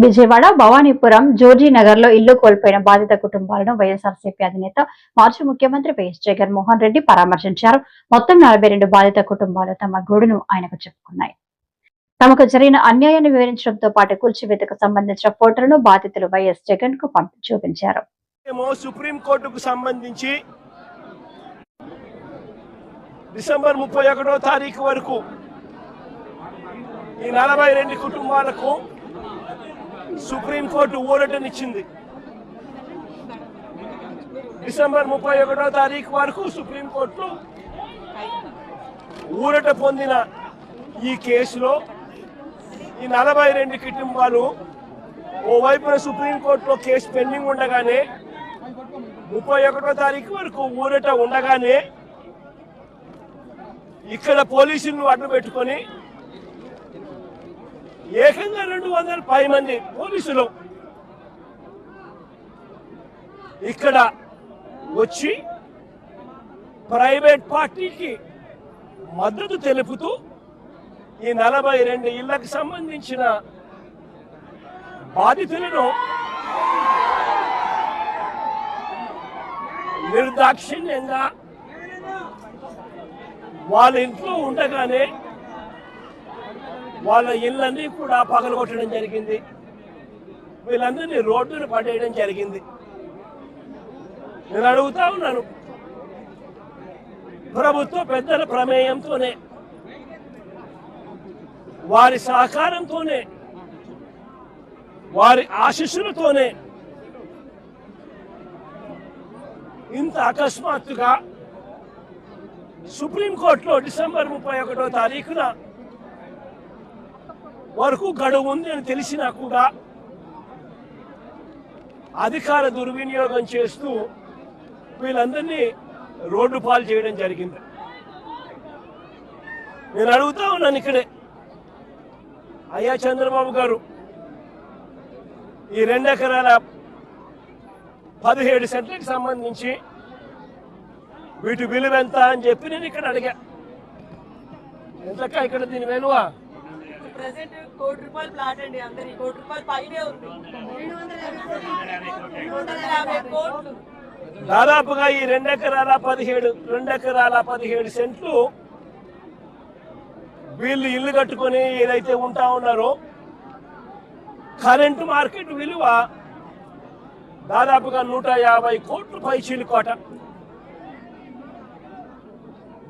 Vijayawada Bhavanipuram Zorzi Nagar లో ఇల్లు కోల్పోయిన బాధిత కుటుంబాలను వైఎస్ఆర్సీపీ అధినేత మాజీ ముఖ్యమంత్రి వైఎస్ జగన్మోహన్ రెడ్డి పరామర్శించారు. మొత్తం 42 బాధిత కుటుంబాలు తమ గోడును ఆయనకు చెప్పుకున్నాయి. తమకు జరిగిన అన్యాయాన్ని వివరించడంతో పాటు కూల్చివేతకు సంబంధించిన ఫోటోలను బాధితులు వైఎస్ జగన్ కు చూపించారు. సుప్రీంకోర్టుకు సంబంధించి డిసెంబర్ 31వ తారీఖు వరకు ఈ 42 కుటుంబాలకు సుప్రీంకోర్టు ఊరటనిచ్చింది. డిసెంబర్ 31వ తారీఖు వరకు సుప్రీంకోర్టులో ఊరట పొందిన ఈ కేసులో ఈ 42 కుటుంబాలు ఓవైపున సుప్రీంకోర్టులో కేసు పెండింగ్ ఉండగానే 31వ తారీఖు వరకు ఊరట ఉండగానే ఇక్కడ పోలీసులను అడ్డు పెట్టుకొని ఏకంగా 210 మంది పోలీసులు ఇక్కడ వచ్చి ప్రైవేట్ పార్టీకి మద్దతు తెలుపుతూ ఈ 42 ఇళ్లకు సంబంధించిన బాధితులను నిర్దాక్షిణ్యంగా వాళ్ళ ఇంట్లో ఉండగానే వాళ్ళ ఇళ్ళన్నీ కూడా పగలగొట్టడం జరిగింది. వీళ్ళందరినీ రోడ్డును పడేయడం జరిగింది. నేను అడుగుతా ఉన్నాను, ప్రభుత్వ పెద్దల ప్రమేయంతోనే వారి సహకారంతోనే వారి ఆశీస్సులతోనే ఇంత అకస్మాత్తుగా సుప్రీంకోర్టులో డిసెంబర్ 31వ తారీఖున వరకు గడువు ఉంది అని తెలిసినా కూడా అధికార దుర్వినియోగం చేస్తూ వీళ్ళందరినీ రోడ్డు పాలు చేయడం జరిగింది. నేను అడుగుతా ఉన్నాను ఇక్కడే, అయ్యా చంద్రబాబు గారు, ఈ 2 ఎకరాల 17 సెంట్లకు సంబంధించి వీటి విలువ ఎంత అని చెప్పి నేను ఇక్కడ అడిగా. ఎంతక్క ఇక్కడ దీని విలువ? ₹1 కోటి ప్లాట్ అండి. అందరి ₹1 కోటి పైనే ఉంది. 250 కోట్లు. దాదాపుగా ఈ 2 ఎకరాల 17 సెంట్లు వీళ్ళు ఇల్లు కట్టుకొని ఏదైతే ఉంటా ఉన్నారో కరెంటు మార్కెట్ విలువ దాదాపుగా 150 కోట్లు పైచిలుకోట.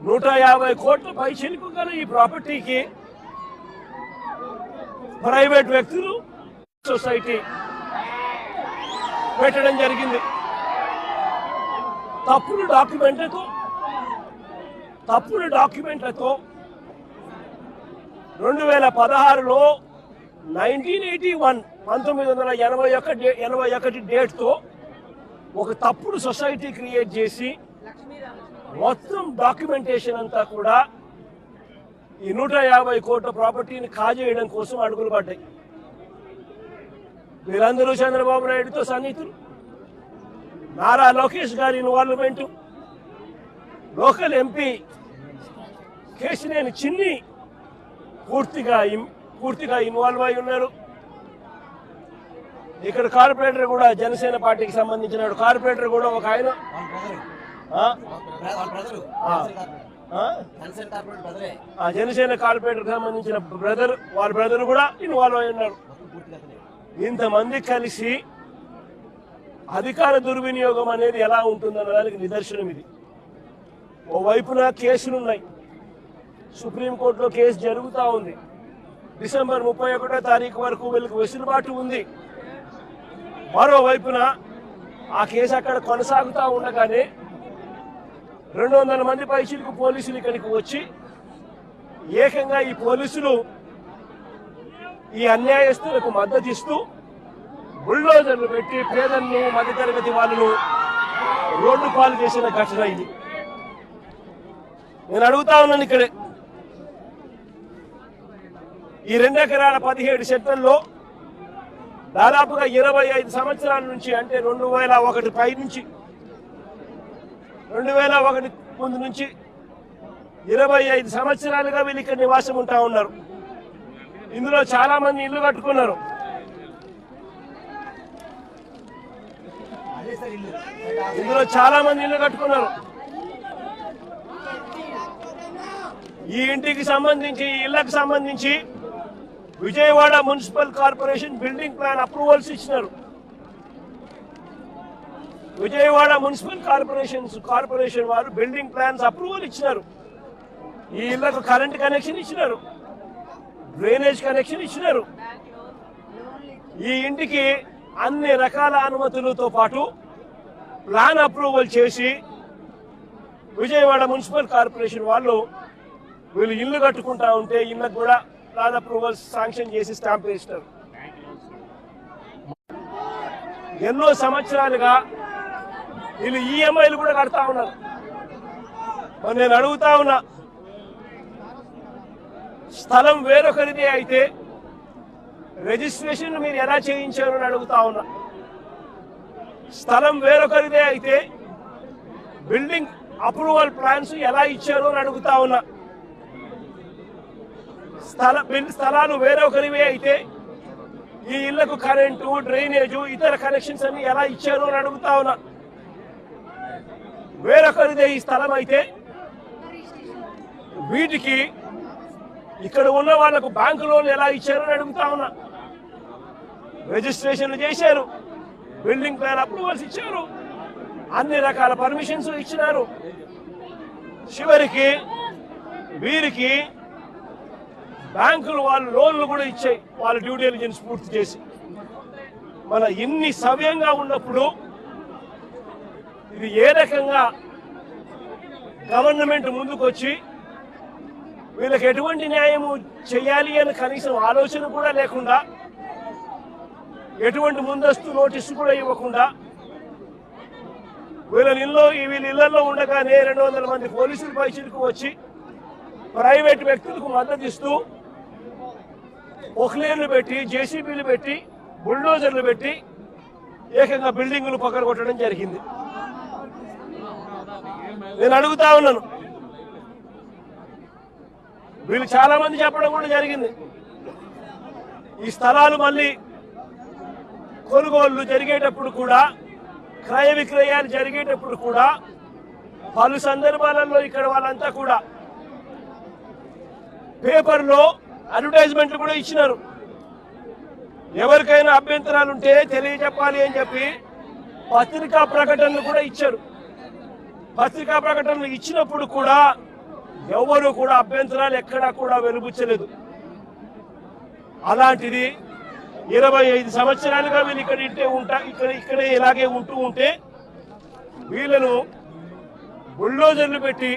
150 కోట్ల పైచిలుకు గల ఈ ప్రాపర్టీకి ప్రైవేట్ వ్యక్తులు సొసైటీ పెట్టడం జరిగింది. తప్పుడు డాక్యుమెంట్లతో 2016లో 1981 డేట్తో ఒక తప్పుడు సొసైటీ క్రియేట్ చేసి మొత్తం డాక్యుమెంటేషన్ అంతా కూడా ఈ 150 కోట్ల ప్రాపర్టీని కాజేయడం కోసం అడుగులు పడ్డాయి. వీరందరూ చంద్రబాబు నాయుడుతో సన్నిహితులు. నారా లోకేష్ గారి ఇన్వాల్వ్మెంట్, లోకల్ ఎంపీ కేశినేని చిన్ని పూర్తిగా ఇన్వాల్వ్ అయి ఉన్నారు. ఇక్కడ కార్పొరేటర్ కూడా జనసేన పార్టీకి సంబంధించిన కార్పొరేటర్ కూడా ఒక ఆయన జనసేన కార్పొరేటర్ సంబంధించిన వాళ్ళ బ్రదర్ కూడా ఇన్వాల్వ్ అయి ఉన్నారు. ఇంతమంది కలిసి అధికార దుర్వినియోగం అనేది ఎలా ఉంటుందన్న దానికి నిదర్శనం ఇది. ఓవైపున కేసులున్నాయి, సుప్రీంకోర్టులో కేసు జరుగుతూ ఉంది. డిసెంబర్ 31వ తారీఖు వరకు వీళ్ళకి వెసులుబాటు ఉంది. మరోవైపున ఆ కేసు అక్కడ కొనసాగుతూ ఉండగానే 200 మంది పైచిలకు పోలీసులు ఇక్కడికి వచ్చి ఏకంగా ఈ పోలీసులు ఈ అన్యాయస్తులకు మద్దతు ఇస్తూ బుల్డోజర్లు పెట్టి పేదలను, మధ్యతరగతి వాళ్ళను రోడ్డు పాలు చేసిన ఘటన ఇది. నేను అడుగుతా ఉన్నాను ఇక్కడే, ఈ 2 ఎకరాల 17 సెంట్లలో దాదాపుగా 25 సంవత్సరాల నుంచి, అంటే 2001 పై నుంచి 2001 ముందు నుంచి 25 సంవత్సరాలుగా వీళ్ళు ఇక్కడ నివాసం ఉంటా ఉన్నారు. ఇందులో చాలా మంది ఇల్లు కట్టుకున్నారు. ఇందులో చాలా మంది ఇల్లు కట్టుకున్నారు. ఈ ఇంటికి సంబంధించి ఈ ఇళ్లకు సంబంధించి Vijayawada municipal corporation building plan approvals ఇచ్చినారు. విజయవాడ మున్సిపల్ కార్పొరేషన్ వారు బిల్డింగ్ ప్లాన్స్ అప్రూవల్ ఇచ్చినారు. ఈ ఇళ్లకు కరెంట్ కనెక్షన్ ఇచ్చినారు, డ్రైనేజ్ కనెక్షన్ ఇచ్చినారు. ఈ ఇంటికి అన్ని రకాల అనుమతులతో పాటు ప్లాన్ అప్రూవల్ చేసి విజయవాడ మున్సిపల్ కార్పొరేషన్ వాళ్ళు వీళ్ళు ఇల్లు కట్టుకుంటా ఉంటే ఇళ్ళకు కూడా ప్లాన్ అప్రూవల్ శాంక్షన్ చేసి స్టాంప్ వేసినారు. ఎన్నో సంవత్సరాలుగా వీళ్ళు ఈఎంఐలు కూడా కడతా ఉన్నారు. మరి నేను అడుగుతా ఉన్నా, స్థలం వేరొకరిదే అయితే రిజిస్ట్రేషన్ మీరు ఎలా చేయించారు అని అడుగుతా ఉన్నా. స్థలం వేరొకరిదే అయితే బిల్డింగ్ అప్రూవల్ ప్లాన్స్ ఎలా ఇచ్చారు అని అడుగుతా ఉన్నా. స్థలాలు వేరొకరివే అయితే ఈ ఇళ్లకు కరెంటు, డ్రైనేజు, ఇతర కనెక్షన్స్ అన్ని ఎలా ఇచ్చారు అని అడుగుతా ఉన్నా. వేరొకరిదే ఈ స్థలం అయితే వీటికి ఇక్కడ ఉన్న వాళ్లకు బ్యాంకు లోన్లు ఎలా ఇచ్చారు అని అడుగుతా ఉన్నా. రిజిస్ట్రేషన్లు చేశారు, బిల్డింగ్ ప్లాన్ అప్రూవల్స్ ఇచ్చారు, అన్ని రకాల పర్మిషన్స్ ఇచ్చినారు. చివరికి వీరికి బ్యాంకులు వాళ్ళు లోన్లు కూడా ఇచ్చాయి, వాళ్ళ డ్యూ డెలిజెన్స్ పూర్తి చేసి. మన ఇన్ని సవ్యంగా ఉన్నప్పుడు ఇది ఏ రకంగా గవర్నమెంట్ ముందుకు వచ్చి వీళ్ళకి ఎటువంటి న్యాయము చేయాలి అని కనీసం ఆలోచన కూడా లేకుండా, ఎటువంటి ముందస్తు నోటీసు కూడా ఇవ్వకుండా, వీళ్ళ ఇళ్లలో ఉండగానే 200 మంది పోలీసులు పైచిలకు వచ్చి ప్రైవేట్ వ్యక్తులకు మద్దతు ఇస్తూ పొక్లేర్లు పెట్టి, జేసీబీలు పెట్టి, బుల్డోజర్లు పెట్టి ఏకంగా బిల్డింగులు పగలగొట్టడం జరిగింది. నేను అడుగుతా ఉన్నాను, వీళ్ళు చాలా మంది చెప్పడం కూడా జరిగింది, ఈ స్థలాలు మళ్ళీ కొనుగోళ్లు జరిగేటప్పుడు కూడా, క్రయ విక్రయాలు జరిగేటప్పుడు కూడా పలు సందర్భాలలో ఇక్కడ వాళ్ళంతా కూడా పేపర్లో అడ్వర్టైజ్మెంట్లు కూడా ఇచ్చినారు. ఎవరికైనా అభ్యంతరాలు ఉంటే తెలియజెప్పాలి అని చెప్పి పత్రికా ప్రకటనలు కూడా ఇచ్చారు. పత్రికా ప్రకటనలు ఇచ్చినప్పుడు కూడా ఎవరు కూడా అభ్యంతరాలు ఎక్కడా కూడా వెలుబుచ్చలేదు. అలాంటిది 25 సంవత్సరాలుగా వీళ్ళు ఇక్కడే ఇలాగే ఉంటూ ఉంటే వీళ్ళను బుల్డోజర్లు పెట్టి